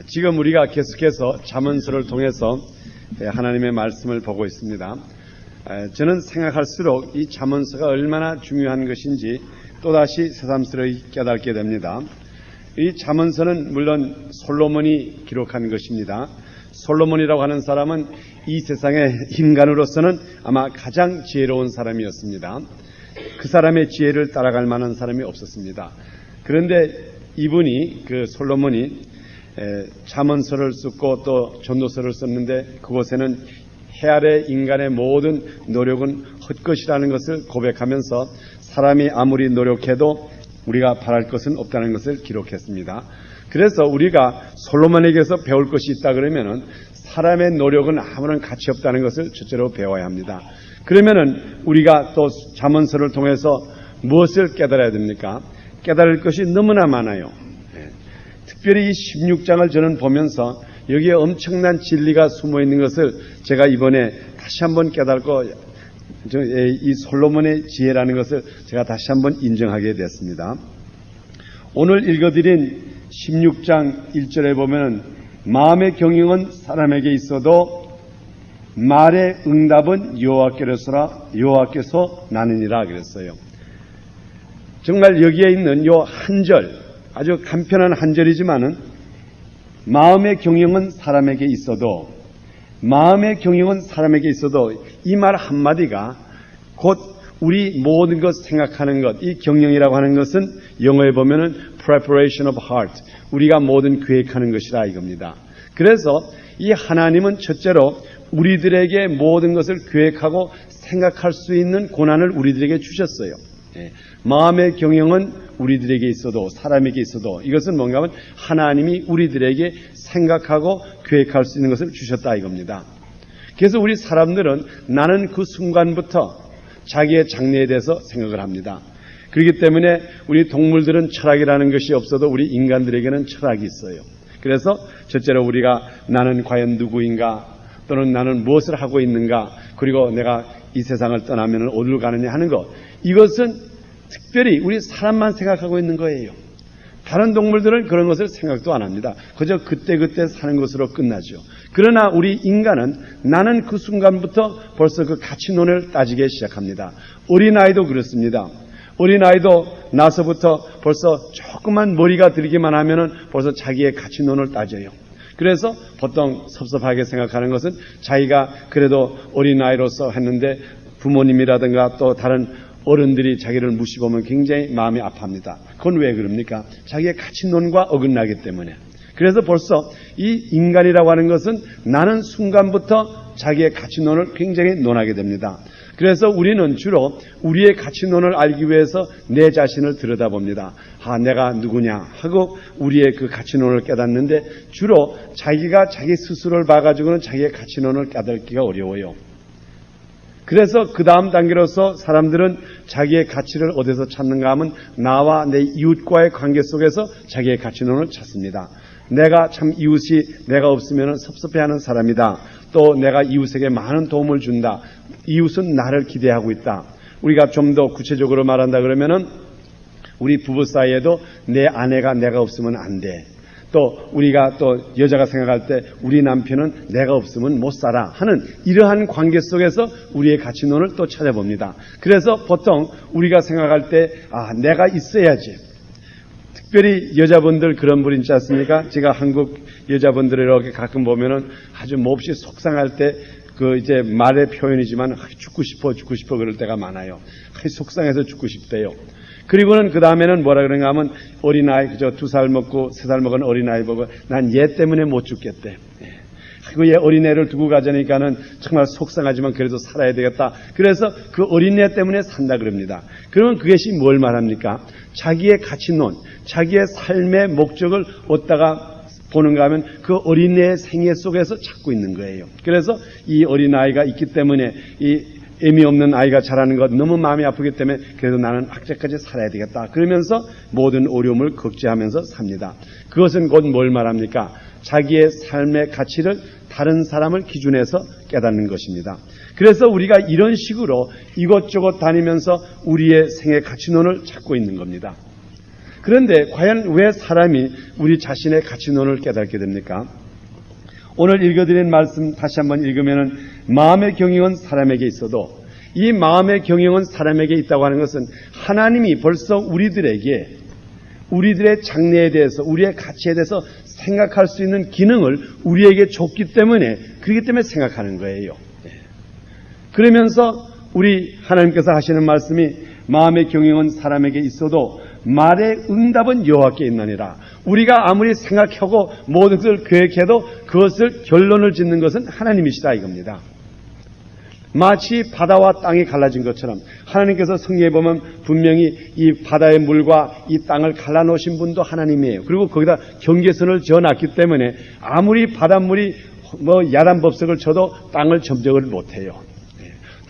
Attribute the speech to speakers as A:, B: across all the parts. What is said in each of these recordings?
A: 지금 우리가 계속해서 잠언서를 통해서 하나님의 말씀을 보고 있습니다. 저는 생각할수록 이 잠언서가 얼마나 중요한 것인지 또다시 새삼스레 깨닫게 됩니다. 이 잠언서는 물론 솔로몬이 기록한 것입니다. 솔로몬이라고 하는 사람은 이 세상의 인간으로서는 아마 가장 지혜로운 사람이었습니다. 그 사람의 지혜를 따라갈 만한 사람이 없었습니다. 그런데 이분이 솔로몬이 잠언서를 쓰고 또 전도서를 썼는데 그곳에는 해 아래 인간의 모든 노력은 헛것이라는 것을 고백하면서 사람이 아무리 노력해도 우리가 바랄 것은 없다는 것을 기록했습니다. 그래서 우리가 솔로몬에게서 배울 것이 있다 그러면은 사람의 노력은 아무런 가치 없다는 것을 첫째로 배워야 합니다. 그러면은 우리가 또 잠언서를 통해서 무엇을 깨달아야 됩니까? 깨달을 것이 너무나 많아요. 특별히 이 16장을 저는 보면서 여기에 엄청난 진리가 숨어 있는 것을 제가 이번에 다시 한번 깨닫고 이 솔로몬의 지혜라는 것을 제가 다시 한번 인정하게 됐습니다. 오늘 읽어드린 16장 1절에 보면 마음의 경영은 사람에게 있어도 말의 응답은 여호와께서 나느니라 그랬어요. 정말 여기에 있는 요 한 절, 아주 간편한 한 절이지만은 마음의 경영은 사람에게 있어도 이 말 한마디가 곧 우리 모든 것 생각하는 것, 이 경영이라고 하는 것은 영어에 보면은 preparation of heart, 우리가 모든 계획하는 것이라 이겁니다. 그래서 이 하나님은 첫째로 우리들에게 모든 것을 계획하고 생각할 수 있는 고난을 우리들에게 주셨어요. 마음의 경영은 우리들에게 있어도 사람에게 있어도 이것은 뭔가 하면 하나님이 우리들에게 생각하고 계획할 수 있는 것을 주셨다 이겁니다. 그래서 우리 사람들은 나는 그 순간부터 자기의 장래에 대해서 생각을 합니다. 그렇기 때문에 우리 동물들은 철학이라는 것이 없어도 우리 인간들에게는 철학이 있어요. 그래서 첫째로 우리가 나는 과연 누구인가 또는 나는 무엇을 하고 있는가 그리고 내가 이 세상을 떠나면 어디로 가느냐 하는 것, 이것은 특별히 우리 사람만 생각하고 있는 거예요. 다른 동물들은 그런 것을 생각도 안 합니다. 그저 그때그때 사는 것으로 끝나죠. 그러나 우리 인간은 나는 그 순간부터 벌써 그 가치론을 따지기 시작합니다. 어린아이도 그렇습니다. 어린아이도 나서부터 벌써 조금만 머리가 들기만 하면은 벌써 자기의 가치론을 따져요. 그래서 보통 섭섭하게 생각하는 것은 자기가 그래도 어린아이로서 했는데 부모님이라든가 또 다른 어른들이 자기를 무시보면 굉장히 마음이 아파합니다. 그건 왜 그럽니까? 자기의 가치론과 어긋나기 때문에. 그래서 벌써 이 인간이라고 하는 것은 나는 순간부터 자기의 가치론을 굉장히 논하게 됩니다. 그래서 우리는 주로 우리의 가치론을 알기 위해서 내 자신을 들여다봅니다. 내가 누구냐 하고 우리의 그 가치론을 깨닫는데 주로 자기가 자기 스스로를 봐가지고는 자기의 가치론을 깨닫기가 어려워요. 그래서 그 다음 단계로서 사람들은 자기의 가치를 어디서 찾는가 하면 나와 내 이웃과의 관계 속에서 자기의 가치론을 찾습니다. 내가 참 이웃이 내가 없으면 섭섭해하는 사람이다. 또 내가 이웃에게 많은 도움을 준다. 이웃은 나를 기대하고 있다. 우리가 좀 더 구체적으로 말한다 그러면은 우리 부부 사이에도 내 아내가 내가 없으면 안 돼. 또 우리가 또 여자가 생각할 때 우리 남편은 내가 없으면 못 살아 하는 이러한 관계 속에서 우리의 가치론을 또 찾아봅니다. 그래서 보통 우리가 생각할 때 내가 있어야지. 특별히 여자분들 그런 분 있지 않습니까? 제가 한국 여자분들을 이렇게 가끔 보면은 아주 몹시 속상할 때 이제 말의 표현이지만 죽고 싶어 그럴 때가 많아요. 속상해서 죽고 싶대요. 그리고는 그 다음에는 뭐라 그런가 하면 어린아이, 그저 2살 먹고 3살 먹은 어린아이 보고 난 얘 때문에 못 죽겠대. 그리고 얘 어린애를 두고 가자니까는 정말 속상하지만 그래도 살아야 되겠다. 그래서 그 어린애 때문에 산다 그럽니다. 그러면 그것이 뭘 말합니까? 자기의 가치론, 자기의 삶의 목적을 얻다가 보는가 하면 그 어린애의 생애 속에서 찾고 있는 거예요. 그래서 이 어린아이가 있기 때문에 이 의미 없는 아이가 자라는 것 너무 마음이 아프기 때문에 그래도 나는 학자까지 살아야 되겠다. 그러면서 모든 어려움을 극제하면서 삽니다. 그것은 곧 뭘 말합니까? 자기의 삶의 가치를 다른 사람을 기준해서 깨닫는 것입니다. 그래서 우리가 이런 식으로 이것저것 다니면서 우리의 생애 가치론을 찾고 있는 겁니다. 그런데 과연 왜 사람이 우리 자신의 가치론을 깨닫게 됩니까? 오늘 읽어드린 말씀 다시 한번 읽으면 마음의 경영은 사람에게 있어도 이 마음의 경영은 사람에게 있다고 하는 것은 하나님이 벌써 우리들에게 우리들의 장래에 대해서 우리의 가치에 대해서 생각할 수 있는 기능을 우리에게 줬기 때문에 그렇기 때문에 생각하는 거예요. 그러면서 우리 하나님께서 하시는 말씀이 마음의 경영은 사람에게 있어도 말의 응답은 여호와께 있나니라. 우리가 아무리 생각하고 모든 것을 계획해도 그것을 결론을 짓는 것은 하나님이시다 이겁니다. 마치 바다와 땅이 갈라진 것처럼 하나님께서 성경에 보면 분명히 이 바다의 물과 이 땅을 갈라놓으신 분도 하나님이에요. 그리고 거기다 경계선을 지어놨기 때문에 아무리 바닷물이 야단법석을 쳐도 땅을 점적을 못해요.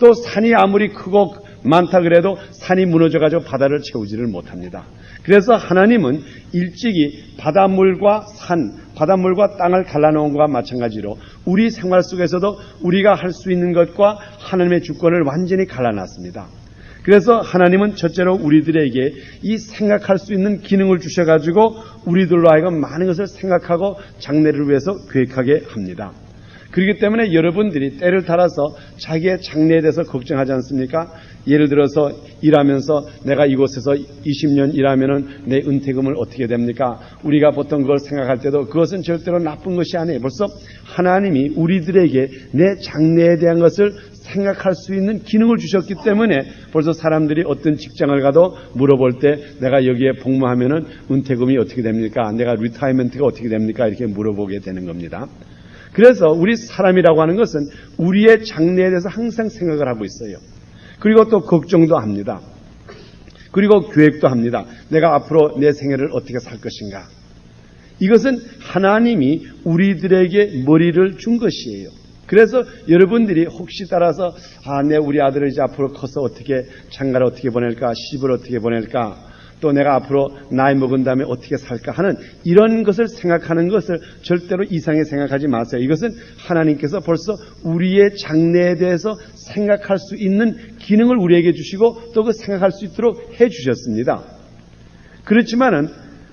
A: 또 산이 아무리 크고 많다 그래도 산이 무너져가지고 바다를 채우지를 못합니다. 그래서 하나님은 일찍이 바닷물과 땅을 갈라놓은 것과 마찬가지로 우리 생활 속에서도 우리가 할 수 있는 것과 하나님의 주권을 완전히 갈라놨습니다. 그래서 하나님은 첫째로 우리들에게 이 생각할 수 있는 기능을 주셔가지고 우리들로 하여금 많은 것을 생각하고 장래를 위해서 계획하게 합니다. 그렇기 때문에 여러분들이 때를 따라서 자기의 장래에 대해서 걱정하지 않습니까? 예를 들어서 일하면서 내가 이곳에서 20년 일하면은 내 은퇴금을 어떻게 됩니까? 우리가 보통 그걸 생각할 때도 그것은 절대로 나쁜 것이 아니에요. 벌써 하나님이 우리들에게 내 장래에 대한 것을 생각할 수 있는 기능을 주셨기 때문에 벌써 사람들이 어떤 직장을 가도 물어볼 때 내가 여기에 복무하면은 은퇴금이 어떻게 됩니까? 내가 리타이먼트가 어떻게 됩니까? 이렇게 물어보게 되는 겁니다. 그래서 우리 사람이라고 하는 것은 우리의 장래에 대해서 항상 생각을 하고 있어요. 그리고 또 걱정도 합니다. 그리고 계획도 합니다. 내가 앞으로 내 생애를 어떻게 살 것인가. 이것은 하나님이 우리들에게 머리를 준 것이에요. 그래서 여러분들이 혹시 따라서 우리 아들을 이제 앞으로 커서 어떻게 장가를 어떻게 보낼까, 시집을 어떻게 보낼까, 또 내가 앞으로 나이 먹은 다음에 어떻게 살까 하는 이런 것을 생각하는 것을 절대로 이상하게 생각하지 마세요. 이것은 하나님께서 벌써 우리의 장래에 대해서 생각할 수 있는 기능을 우리에게 주시고 또 그 생각할 수 있도록 해 주셨습니다. 그렇지만은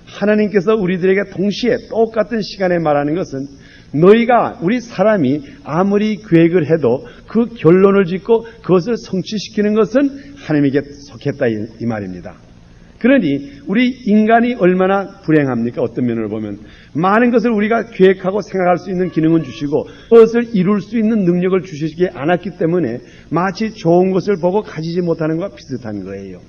A: 하나님께서 우리들에게 동시에 똑같은 시간에 말하는 것은 너희가 우리 사람이 아무리 계획을 해도 그 결론을 짓고 그것을 성취시키는 것은 하나님에게 속했다 이 말입니다. 그러니 우리 인간이 얼마나 불행합니까? 어떤 면을 보면 많은 것을 우리가 계획하고 생각할 수 있는 기능은 주시고 그것을 이룰 수 있는 능력을 주시지 않았기 때문에 마치 좋은 것을 보고 가지지 못하는 것과 비슷한 거예요.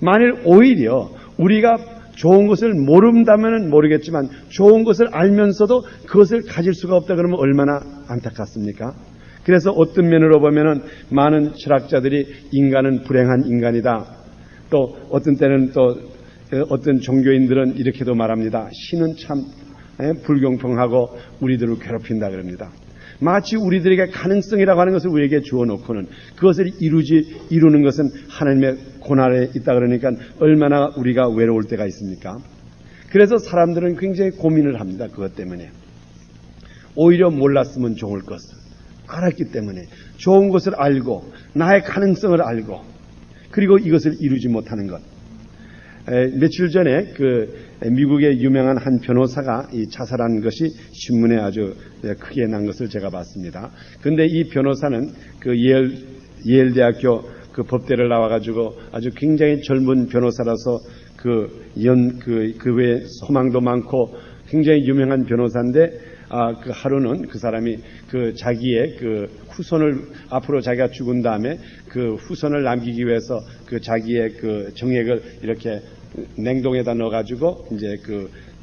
A: 만일 오히려 우리가 좋은 것을 모른다면 모르겠지만 좋은 것을 알면서도 그것을 가질 수가 없다 그러면 얼마나 안타깝습니까? 그래서 어떤 면으로 보면은 많은 철학자들이 인간은 불행한 인간이다. 또 어떤 때는 또 어떤 종교인들은 이렇게도 말합니다. 신은 참 불공평하고 우리들을 괴롭힌다 그럽니다. 마치 우리들에게 가능성이라고 하는 것을 우리에게 주어놓고는 그것을 이루는 것은 하나님의 고난에 있다 그러니까 얼마나 우리가 외로울 때가 있습니까? 그래서 사람들은 굉장히 고민을 합니다. 그것 때문에. 오히려 몰랐으면 좋을 것을 알았기 때문에 좋은 것을 알고 나의 가능성을 알고 그리고 이것을 이루지 못하는 것. 며칠 전에 미국의 유명한 한 변호사가 자살한 것이 신문에 아주 크게 난 것을 제가 봤습니다. 그런데 이 변호사는 예일 대학교 법대를 나와가지고 아주 굉장히 젊은 변호사라서 그 외에 소망도 많고 굉장히 유명한 변호사인데 하루는 그 사람이 자기의 후손을 앞으로 자기가 죽은 다음에 그 후손을 남기기 위해서 자기의 정액을 이렇게 냉동에다 넣어가지고 이제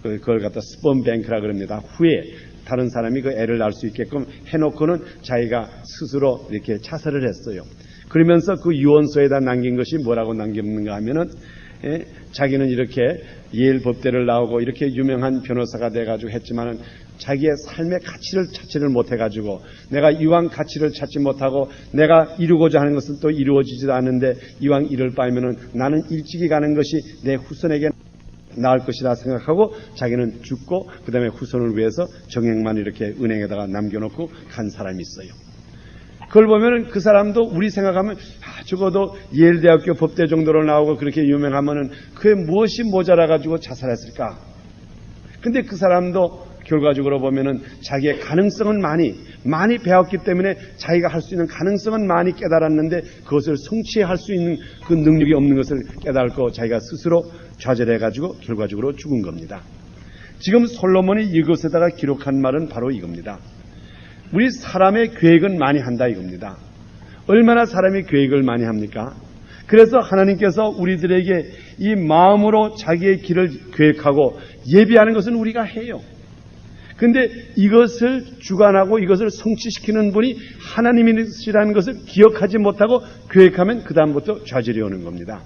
A: 그걸 갖다 스폰 뱅크라 그럽니다. 후에 다른 사람이 그 애를 낳을 수 있게끔 해놓고는 자기가 스스로 이렇게 자살을 했어요. 그러면서 그 유언서에다 남긴 것이 뭐라고 남겼는가 하면은 자기는 이렇게 예일 법대를 나오고 이렇게 유명한 변호사가 돼가지고 했지만은 자기의 삶의 가치를 찾지를 못해가지고 내가 이왕 가치를 찾지 못하고 내가 이루고자 하는 것은 또 이루어지지도 않는데 이왕 이럴 바에면은 나는 일찍이 가는 것이 내 후손에게 나을 것이라 생각하고 자기는 죽고 그 다음에 후손을 위해서 정액만 이렇게 은행에다가 남겨놓고 간 사람이 있어요. 그걸 보면은 그 사람도 우리 생각하면 적어도 예일대학교 법대 정도로 나오고 그렇게 유명하면은 그게 무엇이 모자라가지고 자살했을까? 근데 그 사람도 결과적으로 보면은 자기의 가능성은 많이 배웠기 때문에 자기가 할 수 있는 가능성은 많이 깨달았는데 그것을 성취할 수 있는 그 능력이 없는 것을 깨달고 자기가 스스로 좌절해가지고 결과적으로 죽은 겁니다. 지금 솔로몬이 이것에다가 기록한 말은 바로 이겁니다. 우리 사람의 계획은 많이 한다 이겁니다. 얼마나 사람이 계획을 많이 합니까? 그래서 하나님께서 우리들에게 이 마음으로 자기의 길을 계획하고 예비하는 것은 우리가 해요. 근데 이것을 주관하고 이것을 성취시키는 분이 하나님이시라는 것을 기억하지 못하고 계획하면 그 다음부터 좌절이 오는 겁니다.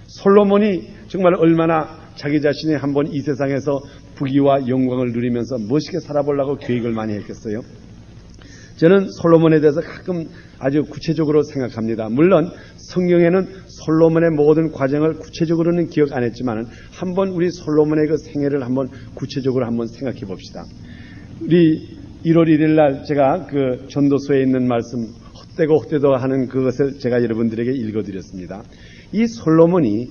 A: 솔로몬이 정말 얼마나 자기 자신이 한번 이 세상에서 부귀와 영광을 누리면서 멋있게 살아보려고 계획을 많이 했겠어요? 저는 솔로몬에 대해서 가끔 아주 구체적으로 생각합니다. 물론 성경에는 솔로몬의 모든 과정을 구체적으로는 기억 안 했지만 한번 우리 솔로몬의 그 생애를 한번 구체적으로 한번 생각해 봅시다. 우리 1월 1일 날 제가 그 전도서에 있는 말씀 헛되고 하는 그것을 제가 여러분들에게 읽어드렸습니다. 이 솔로몬이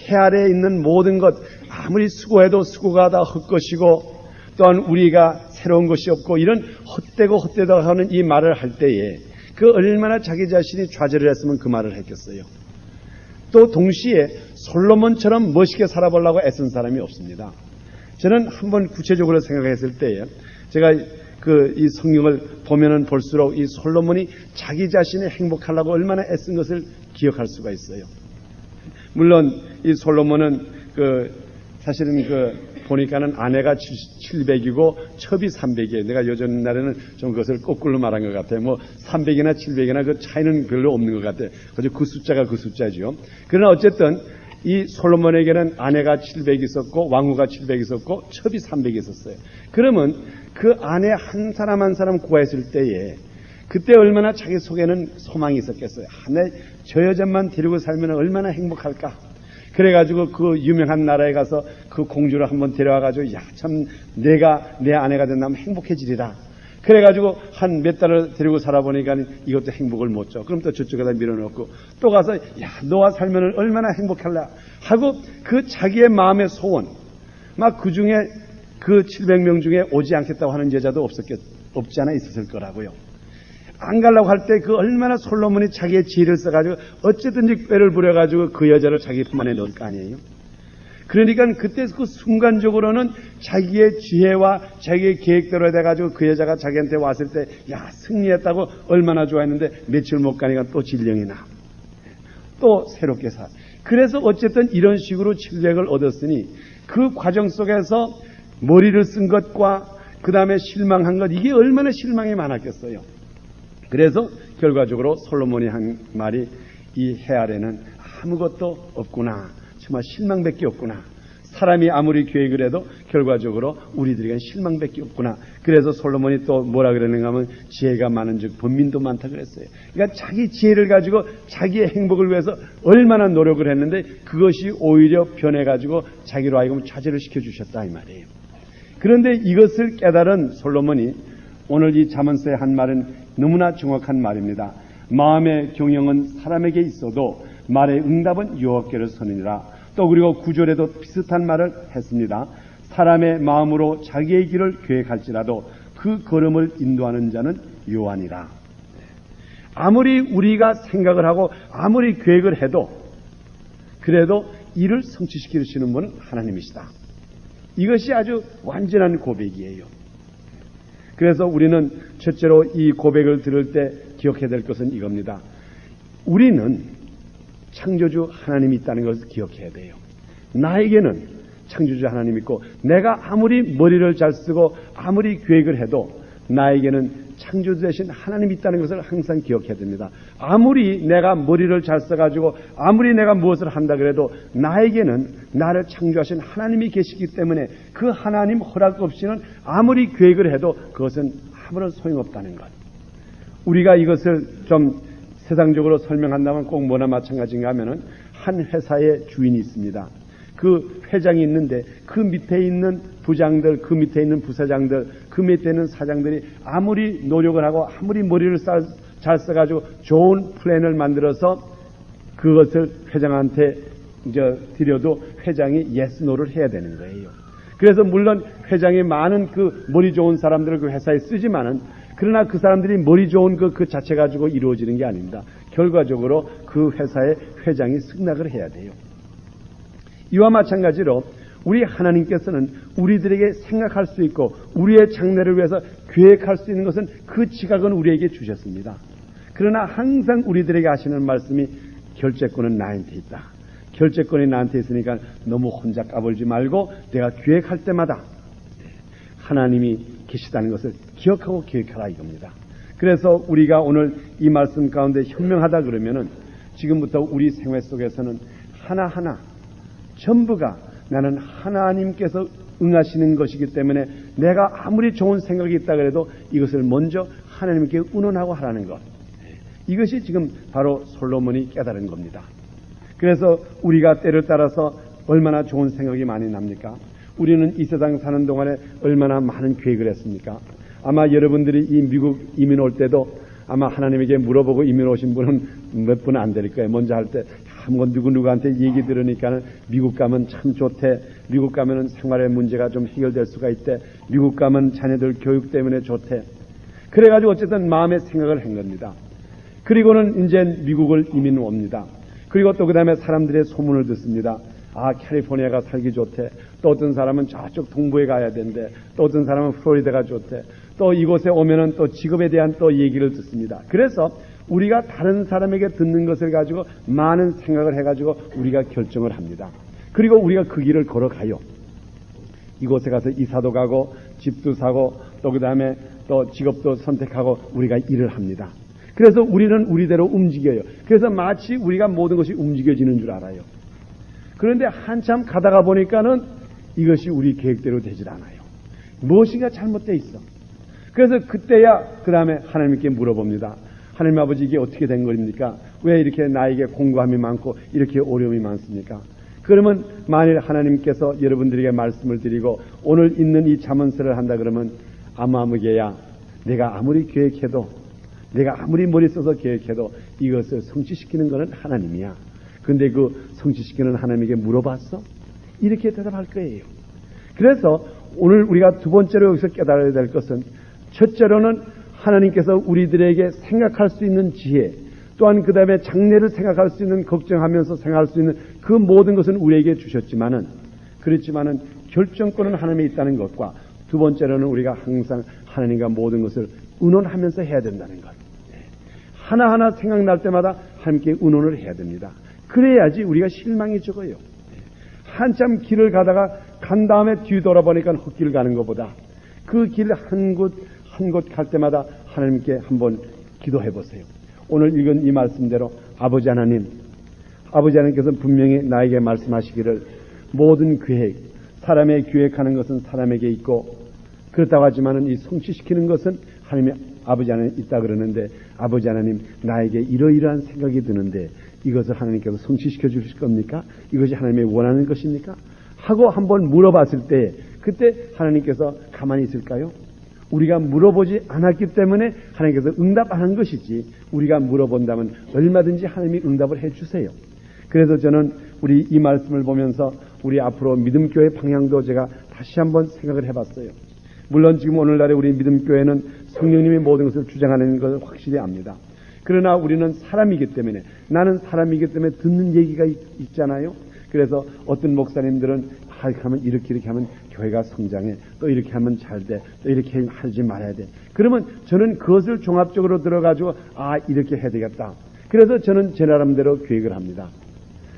A: 해 아래에 있는 모든 것 아무리 수고해도 수고가 다 헛것이고 또한 우리가 새로운 것이 없고 이런 헛되고 하는 이 말을 할 때에 그 얼마나 자기 자신이 좌절을 했으면 그 말을 했겠어요. 또 동시에 솔로몬처럼 멋있게 살아보려고 애쓴 사람이 없습니다. 저는 한번 구체적으로 생각했을 때에 제가 이 성경을 보면은 볼수록 이 솔로몬이 자기 자신이 행복하려고 얼마나 애쓴 것을 기억할 수가 있어요. 물론 이 솔로몬은 사실은 보니까는 아내가 700이고 첩이 300이에요. 내가 요즘 날에는 좀 그것을 거꾸로 말한 것 같아요. 뭐 300이나 700이나 그 차이는 별로 없는 것 같아요. 그저 그 숫자가 그 숫자죠. 그러나 어쨌든 이 솔로몬에게는 아내가 700 있었고 왕후가 700 있었고 첩이 300 있었어요. 그러면 그 아내 한 사람 한 사람 구했을 때에 그때 얼마나 자기 속에는 소망이 있었겠어요. 저 여자만 데리고 살면 얼마나 행복할까? 그래가지고 그 유명한 나라에 가서 그 공주를 한번 데려와가지고 참 내가 내 아내가 된다면 행복해지리라. 그래가지고 한 몇 달을 데리고 살아보니까 이것도 행복을 못 줘. 그럼 또 저쪽에다 밀어놓고 또 가서 너와 살면 얼마나 행복할라 하고 그 자기의 마음의 소원 막 그 중에 그 700명 중에 오지 않겠다고 하는 여자도 없지 않아 있었을 거라고요. 안 가려고 할 때 그 얼마나 솔로몬이 자기의 지혜를 써가지고 어쨌든지 꾀를 부려가지고 그 여자를 자기 품 안에 넣을 거 아니에요. 그러니까 그때 그 순간적으로는 자기의 지혜와 자기의 계획대로 돼가지고 그 여자가 자기한테 왔을 때 승리했다고 얼마나 좋아했는데 며칠 못 가니까 또 질령이 나. 또 새롭게 살. 그래서 어쨌든 이런 식으로 700을 얻었으니 그 과정 속에서 머리를 쓴 것과 그 다음에 실망한 것 이게 얼마나 실망이 많았겠어요. 그래서 결과적으로 솔로몬이 한 말이 이 해 아래는 아무것도 없구나. 정말 실망밖에 없구나. 사람이 아무리 계획을 해도 결과적으로 우리들에겐 실망밖에 없구나. 그래서 솔로몬이 또 뭐라 그러는가 하면 지혜가 많은 즉 번민도 많다 그랬어요. 그러니까 자기 지혜를 가지고 자기의 행복을 위해서 얼마나 노력을 했는데 그것이 오히려 변해가지고 자기로 하여금 좌절을 시켜주셨다 이 말이에요. 그런데 이것을 깨달은 솔로몬이 오늘 이 잠언서의 한 말은 너무나 정확한 말입니다. 마음의 경영은 사람에게 있어도 말의 응답은 여호와께로 서느니라. 또 그리고 9절에도 비슷한 말을 했습니다. 사람의 마음으로 자기의 길을 계획할지라도 그 걸음을 인도하는 자는 여호와니라. 아무리 우리가 생각을 하고 아무리 계획을 해도 그래도 이를 성취시키시는 분은 하나님이시다. 이것이 아주 완전한 고백이에요. 그래서 우리는 첫째로 이 고백을 들을 때 기억해야 될 것은 이겁니다. 우리는 창조주 하나님이 있다는 것을 기억해야 돼요. 나에게는 창조주 하나님이 있고 내가 아무리 머리를 잘 쓰고 아무리 계획을 해도 나에게는 창조주 대신 하나님이 있다는 것을 항상 기억해야 됩니다. 아무리 내가 머리를 잘 써가지고 아무리 내가 무엇을 한다 그래도 나에게는 나를 창조하신 하나님이 계시기 때문에 그 하나님 허락 없이는 아무리 계획을 해도 그것은 아무런 소용없다는 것. 우리가 이것을 좀 세상적으로 설명한다면 꼭 뭐나 마찬가지인가 하면은 한 회사의 주인이 있습니다. 그 회장이 있는데 그 밑에 있는 부장들, 그 밑에 있는 부사장들, 그 밑에 있는 사장들이 아무리 노력을 하고 아무리 머리를 잘 써가지고 좋은 플랜을 만들어서 그것을 회장한테 드려도 회장이 yes, no를 해야 되는 거예요. 그래서 물론 회장이 많은 그 머리 좋은 사람들을 그 회사에 쓰지만은 그러나 그 사람들이 머리 좋은 그 자체 가지고 이루어지는 게 아닙니다. 결과적으로 그 회사의 회장이 승낙을 해야 돼요. 이와 마찬가지로 우리 하나님께서는 우리들에게 생각할 수 있고 우리의 장래를 위해서 계획할 수 있는 것은 그 지각은 우리에게 주셨습니다. 그러나 항상 우리들에게 하시는 말씀이 결재권은 나한테 있다. 결재권이 나한테 있으니까 너무 혼자 까불지 말고 내가 계획할 때마다 하나님이 계시다는 것을 기억하고 계획하라 이겁니다. 그래서 우리가 오늘 이 말씀 가운데 현명하다 그러면은 지금부터 우리 생활 속에서는 하나하나 전부가 나는 하나님께서 응하시는 것이기 때문에 내가 아무리 좋은 생각이 있다 그래도 이것을 먼저 하나님께 의논하고 하라는 것. 이것이 지금 바로 솔로몬이 깨달은 겁니다. 그래서 우리가 때를 따라서 얼마나 좋은 생각이 많이 납니까? 우리는 이 세상 사는 동안에 얼마나 많은 계획을 했습니까? 아마 여러분들이 이 미국 이민 올 때도 아마 하나님에게 물어보고 이민 오신 분은 몇 분은 안 될 거예요. 먼저 할 때 한번 누구한테 얘기 들으니까는 미국 가면 참 좋대. 미국 가면은 생활의 문제가 좀 해결될 수가 있대. 미국 가면 자녀들 교육 때문에 좋대. 그래가지고 어쨌든 마음의 생각을 한 겁니다. 그리고는 이제 미국을 이민 옵니다. 그리고 또 그 다음에 사람들의 소문을 듣습니다. 아, 캘리포니아가 살기 좋대. 또 어떤 사람은 저쪽 동부에 가야 된대. 또 어떤 사람은 플로리다가 좋대. 또 이곳에 오면은 또 직업에 대한 또 얘기를 듣습니다. 그래서 우리가 다른 사람에게 듣는 것을 가지고 많은 생각을 해가지고 우리가 결정을 합니다. 그리고 우리가 그 길을 걸어가요. 이곳에 가서 이사도 가고 집도 사고 또 그 다음에 또 직업도 선택하고 우리가 일을 합니다. 그래서 우리는 우리대로 움직여요. 그래서 마치 우리가 모든 것이 움직여지는 줄 알아요. 그런데 한참 가다가 보니까는 이것이 우리 계획대로 되질 않아요. 무엇인가 잘못되어 있어. 그래서 그때야 그 다음에 하나님께 물어봅니다. 하나님 아버지 이게 어떻게 된 겁니까? 왜 이렇게 나에게 공고함이 많고 이렇게 어려움이 많습니까? 그러면 만일 하나님께서 여러분들에게 말씀을 드리고 오늘 있는 이 잠언서를 한다 그러면 아무개야 내가 아무리 계획해도 내가 아무리 머리 써서 계획해도 이것을 성취시키는 것은 하나님이야. 근데 그 성취시키는 하나님에게 물어봤어? 이렇게 대답할 거예요. 그래서 오늘 우리가 두 번째로 여기서 깨달아야 될 것은 첫째로는 하나님께서 우리들에게 생각할 수 있는 지혜 또한 그 다음에 장래를 생각할 수 있는 걱정하면서 생각할 수 있는 그 모든 것은 우리에게 주셨지만은 그렇지만은 결정권은 하나님에 있다는 것과 두 번째로는 우리가 항상 하나님과 모든 것을 의논하면서 해야 된다는 것. 하나하나 생각날 때마다 함께 의논을 해야 됩니다. 그래야지 우리가 실망이 적어요. 한참 길을 가다가 간 다음에 뒤돌아보니까 헛길 가는 것보다 그 길 한 곳 갈 때마다 하나님께 한번 기도해 보세요. 오늘 읽은 이 말씀대로 아버지 하나님께서는 분명히 나에게 말씀하시기를 모든 계획, 사람의 계획하는 것은 사람에게 있고 그렇다고 하지만은 이 성취시키는 것은 하나님의 아버지 하나님 있다 그러는데 아버지 하나님 나에게 이러이러한 생각이 드는데 이것을 하나님께서 성취시켜 주실 겁니까? 이것이 하나님의 원하는 것입니까? 하고 한번 물어봤을 때 그때 하나님께서 가만히 있을까요? 우리가 물어보지 않았기 때문에 하나님께서 응답 안 한 것이지 우리가 물어본다면 얼마든지 하나님이 응답을 해 주세요. 그래서 저는 우리 이 말씀을 보면서 우리 앞으로 믿음교회 방향도 제가 다시 한번 생각을 해봤어요. 물론 지금 오늘날의 우리 믿음교회는 성령님이 모든 것을 주장하는 것을 확실히 압니다. 그러나 우리는 사람이기 때문에 나는 사람이기 때문에 듣는 얘기가 있잖아요. 그래서 어떤 목사님들은 이렇게 하면 교회가 성장해 또 이렇게 하면 잘 돼 또 이렇게 하지 말아야 돼. 그러면 저는 그것을 종합적으로 들어가지고 이렇게 해야 되겠다. 그래서 저는 제 나름대로 계획을 합니다.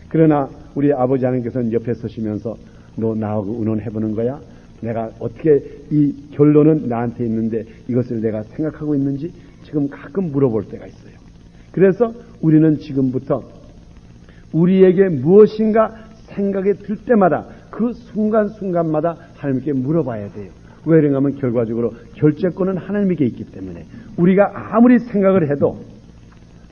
A: 그러나 우리 아버지 하나님께서는 옆에 서시면서 너 나하고 의논해보는 거야? 내가 어떻게 이 결론은 나한테 있는데 이것을 내가 생각하고 있는지 지금 가끔 물어볼 때가 있어요. 그래서 우리는 지금부터 우리에게 무엇인가 생각이 들 때마다 그 순간순간마다 하나님께 물어봐야 돼요. 왜 그런가 하면 결과적으로 결재권은 하나님에게 있기 때문에 우리가 아무리 생각을 해도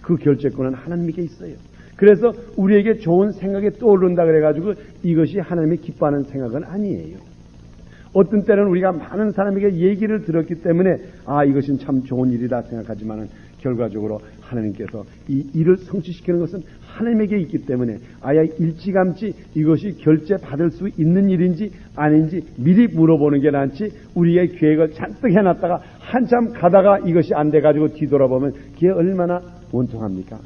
A: 그 결재권은 하나님에게 있어요. 그래서 우리에게 좋은 생각이 떠오른다 그래가지고 이것이 하나님이 기뻐하는 생각은 아니에요. 어떤 때는 우리가 많은 사람에게 얘기를 들었기 때문에 이것은 참 좋은 일이다 생각하지만은 결과적으로 하나님께서 이 일을 성취시키는 것은 하나님에게 있기 때문에 아예 일찌감치 이것이 결제받을 수 있는 일인지 아닌지 미리 물어보는 게 낫지, 우리의 계획을 잔뜩 해놨다가 한참 가다가 이것이 안 돼가지고 뒤돌아보면 그게 얼마나 원통합니까?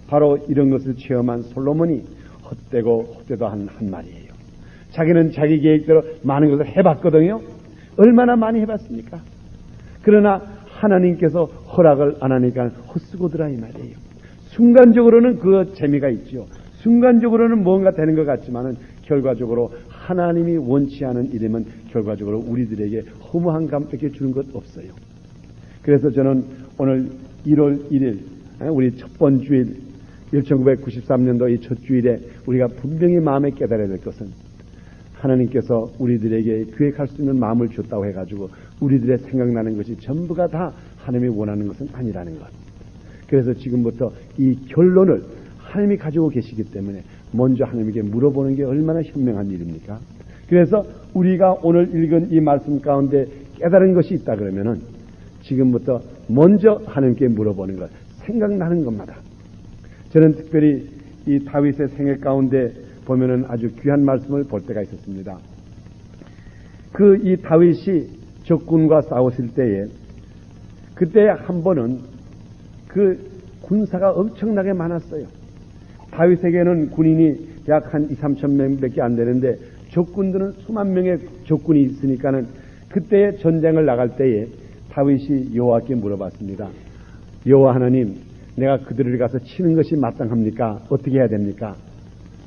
A: 바로 이런 것을 체험한 솔로몬이 헛되도 한 말이에요. 자기는 자기 계획대로 많은 것을 해봤거든요. 얼마나 많이 해봤습니까? 그러나 하나님께서 허락을 안 하니까 헛수고더라 이 말이에요. 순간적으로는 그 재미가 있죠. 순간적으로는 뭔가 되는 것 같지만은 결과적으로 하나님이 원치 않은 일이면 결과적으로 우리들에게 허무한 감밖에 주는 것 없어요. 그래서 저는 오늘 1월 1일 우리 첫 번 주일 1993년도 이 첫 주일에 우리가 분명히 마음에 깨달아야 될 것은 하나님께서 우리들에게 계획할 수 있는 마음을 줬다고 해가지고 우리들의 생각나는 것이 전부가 다 하나님이 원하는 것은 아니라는 것. 그래서 지금부터 이 결론을 하나님이 가지고 계시기 때문에 먼저 하나님에게 물어보는 게 얼마나 현명한 일입니까? 그래서 우리가 오늘 읽은 이 말씀 가운데 깨달은 것이 있다 그러면은 지금부터 먼저 하나님께 물어보는 것, 생각나는 것마다. 저는 특별히 이 다윗의 생애 가운데 보면은 아주 귀한 말씀을 볼 때가 있었습니다. 이 다윗이 적군과 싸웠을 때에 그때 한 번은 그 군사가 엄청나게 많았어요. 다윗에게는 군인이 약 한 2-3천 명밖에 안 되는데 적군들은 수만 명의 적군이 있으니까는 그때 전쟁을 나갈 때에 다윗이 여호와께 물어봤습니다. 여호와 하나님, 내가 그들을 가서 치는 것이 마땅합니까? 어떻게 해야 됩니까?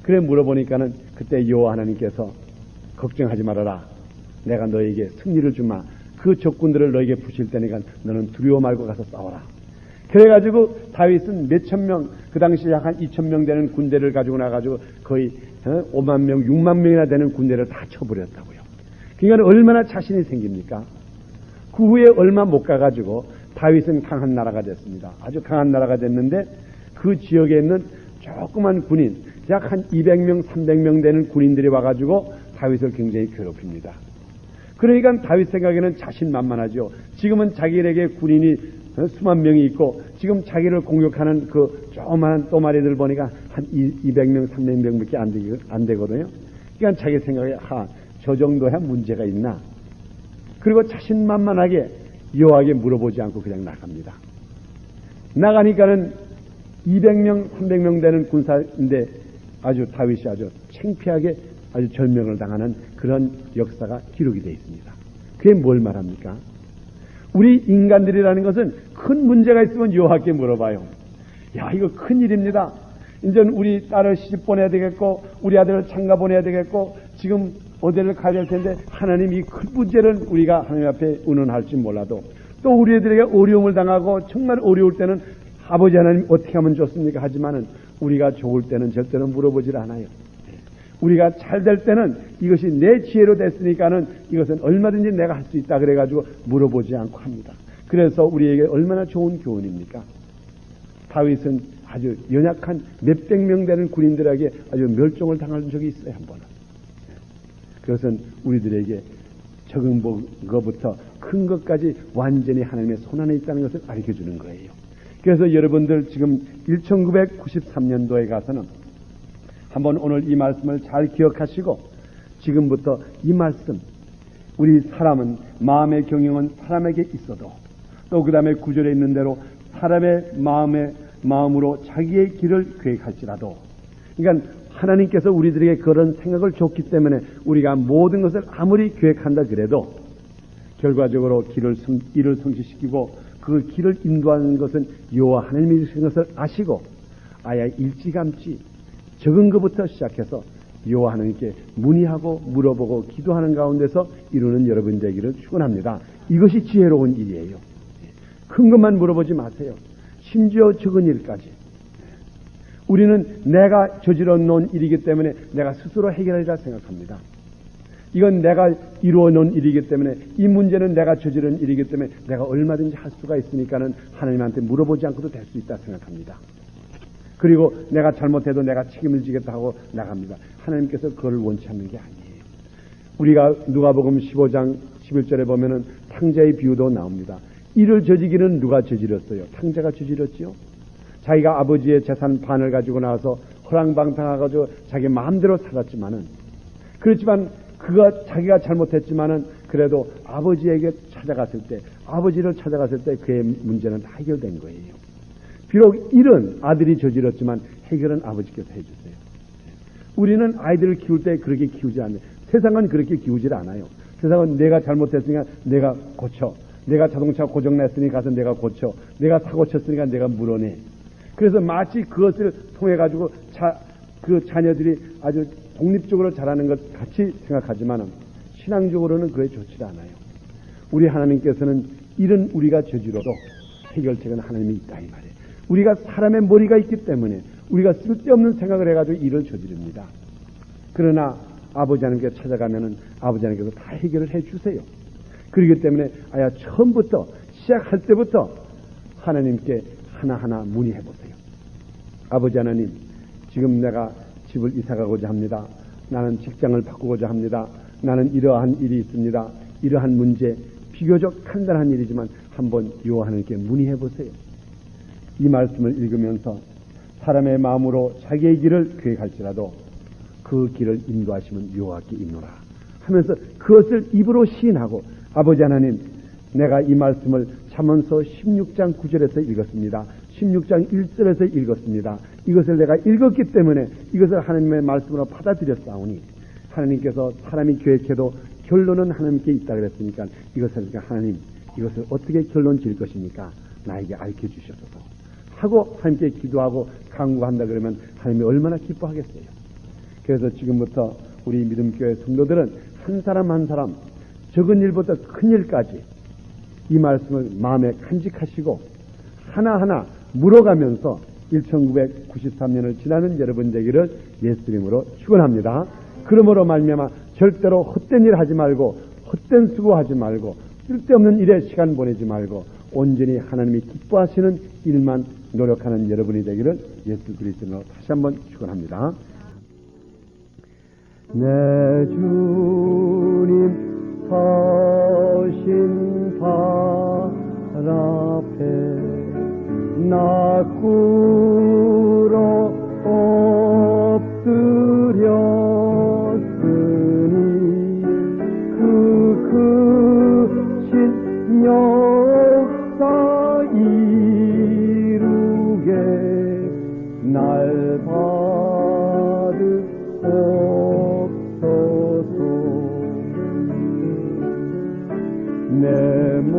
A: 그래 물어보니까는 그때 여호와 하나님께서 걱정하지 말아라. 내가 너에게 승리를 주마. 그 적군들을 너에게 부실 테니까 너는 두려워 말고 가서 싸워라. 그래가지고 다윗은 몇천 명, 그 당시 약 한 2천 명 되는 군대를 가지고 나가지고 거의 5만 명, 6만 명이나 되는 군대를 다 쳐버렸다고요. 그러니까 얼마나 자신이 생깁니까? 그 후에 얼마 못 가가지고 다윗은 강한 나라가 됐습니다. 아주 강한 나라가 됐는데 그 지역에 있는 조그만 군인, 약 한 200명, 300명 되는 군인들이 와가지고 다윗을 굉장히 괴롭힙니다. 그러니까 다윗 생각에는 자신만만하죠. 지금은 자기에게 군인이 수만 명이 있고 지금 자기를 공격하는 그 조그마한 또마리들 보니까 한 200명, 300명밖에 안 되거든요. 그러니까 자기 생각에 저 정도야 문제가 있나. 그리고 자신만만하게 여호와에게 물어보지 않고 그냥 나갑니다. 나가니까는 200명, 300명 되는 군사인데 아주 다윗이 아주 창피하게 아주 절명을 당하는 그런 역사가 기록이 되어 있습니다. 그게 뭘 말합니까? 우리 인간들이라는 것은 큰 문제가 있으면 여호와께 물어봐요. 야, 이거 큰일입니다. 이제 우리 딸을 시집 보내야 되겠고 우리 아들을 장가 보내야 되겠고 지금 어디를 가야 될 텐데 하나님 이 큰 문제를 우리가 하나님 앞에 의논할지 몰라도 또 우리들에게 어려움을 당하고 정말 어려울 때는 아버지 하나님 어떻게 하면 좋습니까? 하지만은 우리가 좋을 때는 절대로 물어보질 않아요. 우리가 잘 될 때는 이것이 내 지혜로 됐으니까는 이것은 얼마든지 내가 할 수 있다 그래가지고 물어보지 않고 합니다. 그래서 우리에게 얼마나 좋은 교훈입니까? 다윗은 아주 연약한 몇백 명 되는 군인들에게 아주 멸종을 당한 적이 있어요, 한 번은. 그것은 우리들에게 적은 것부터 큰 것까지 완전히 하나님의 손안에 있다는 것을 알려주는 거예요. 그래서 여러분들 지금 1993년도에 가서는 한번 오늘 이 말씀을 잘 기억하시고 지금부터 이 말씀, 우리 사람은 마음의 경영은 사람에게 있어도 또 그 다음에 구절에 있는 대로 사람의 마음으로 자기의 길을 계획할지라도, 그러니까 하나님께서 우리들에게 그런 생각을 줬기 때문에 우리가 모든 것을 아무리 계획한다 그래도 결과적으로 일을 성취시키고 그 길을 인도하는 것은 여호와 하나님이신 것을 아시고 아예 일찌감치 적은 것부터 시작해서 여호와 하나님께 문의하고 물어보고 기도하는 가운데서 이루는 여러분 되기를 축원합니다. 이것이 지혜로운 일이에요. 큰 것만 물어보지 마세요. 심지어 적은 일까지. 우리는 내가 저질러 놓은 일이기 때문에 내가 스스로 해결하리라 생각합니다. 이건 내가 이루어 놓은 일이기 때문에 이 문제는 내가 저지른 일이기 때문에 내가 얼마든지 할 수가 있으니까는 하나님한테 물어보지 않고도 될 수 있다 생각합니다. 그리고 내가 잘못해도 내가 책임을 지겠다 하고 나갑니다. 하나님께서 그걸 원치 않는 게 아니에요. 우리가 누가복음 15장 11절에 보면은 탕자의 비유도 나옵니다. 이를 저지기는 누가 저질렀어요? 탕자가 저질렀지요. 자기가 아버지의 재산 반을 가지고 나와서 허랑방탕하고 자기 마음대로 살았지만은, 그렇지만 그가 자기가 잘못했지만은 그래도 아버지에게 찾아갔을 때, 아버지를 찾아갔을 때 그의 문제는 다 해결된 거예요. 비록 일은 아들이 저질렀지만 해결은 아버지께서 해주세요. 우리는 아이들을 키울 때 그렇게 키우지 않아요. 세상은 그렇게 키우질 않아요. 세상은 내가 잘못했으니까 내가 고쳐, 내가 자동차 고장냈으니 가서 내가 고쳐, 내가 사고 쳤으니까 내가 물어내. 그래서 마치 그것을 통해 가지고 그 자녀들이 아주 독립적으로 자라는 것 같이 생각하지만 신앙적으로는 그게 좋지 않아요. 우리 하나님께서는 일은 우리가 저지러도 해결책은 하나님이 있다 이 말이에요. 우리가 사람의 머리가 있기 때문에 우리가 쓸데없는 생각을 해가지고 일을 저지릅니다. 그러나 아버지 하나님께 찾아가면은 아버지 하나님께서 다 해결을 해주세요. 그렇기 때문에 처음부터 시작할 때부터 하나님께 하나하나 문의해보세요. 아버지 하나님, 지금 내가 집을 이사가고자 합니다. 나는 직장을 바꾸고자 합니다. 나는 이러한 일이 있습니다. 이러한 문제, 비교적 간단한 일이지만 한번 여호와 하나님께 문의해보세요. 이 말씀을 읽으면서 사람의 마음으로 자기의 길을 계획할지라도 그 길을 인도하시면 여호와께 있노라 하면서 그것을 입으로 시인하고, 아버지 하나님, 내가 이 말씀을 잠언서 16장 9절에서 읽었습니다. 16장 1절에서 읽었습니다. 이것을 내가 읽었기 때문에 이것을 하나님의 말씀으로 받아들였사오니, 하나님께서 사람이 계획해도 결론은 하나님께 있다 그랬으니까 이것을 하나님, 이것을 어떻게 결론 지을 것입니까? 나에게 알려 주셔서 하고 하나님께 기도하고 간구한다 그러면 하나님이 얼마나 기뻐하겠어요. 그래서 지금부터 우리 믿음교회 성도들은 한 사람 한 사람 적은 일부터 큰 일까지 이 말씀을 마음에 간직하시고 하나하나 물어가면서 1993년을 지나는 여러분 되기를 예수 이름으로 축원합니다. 그러므로 말미암아 절대로 헛된 일 하지 말고 헛된 수고하지 말고 쓸데없는 일에 시간 보내지 말고 온전히 하나님이 기뻐하시는 일만 노력하는 여러분이 되기를 예수 그리스도로 다시 한번 축원합니다. 내 주님 서신 발 앞에 나 꿇어 엎드렸으니 그 크신 역사 이루게 날 받으옵소서. 내 몸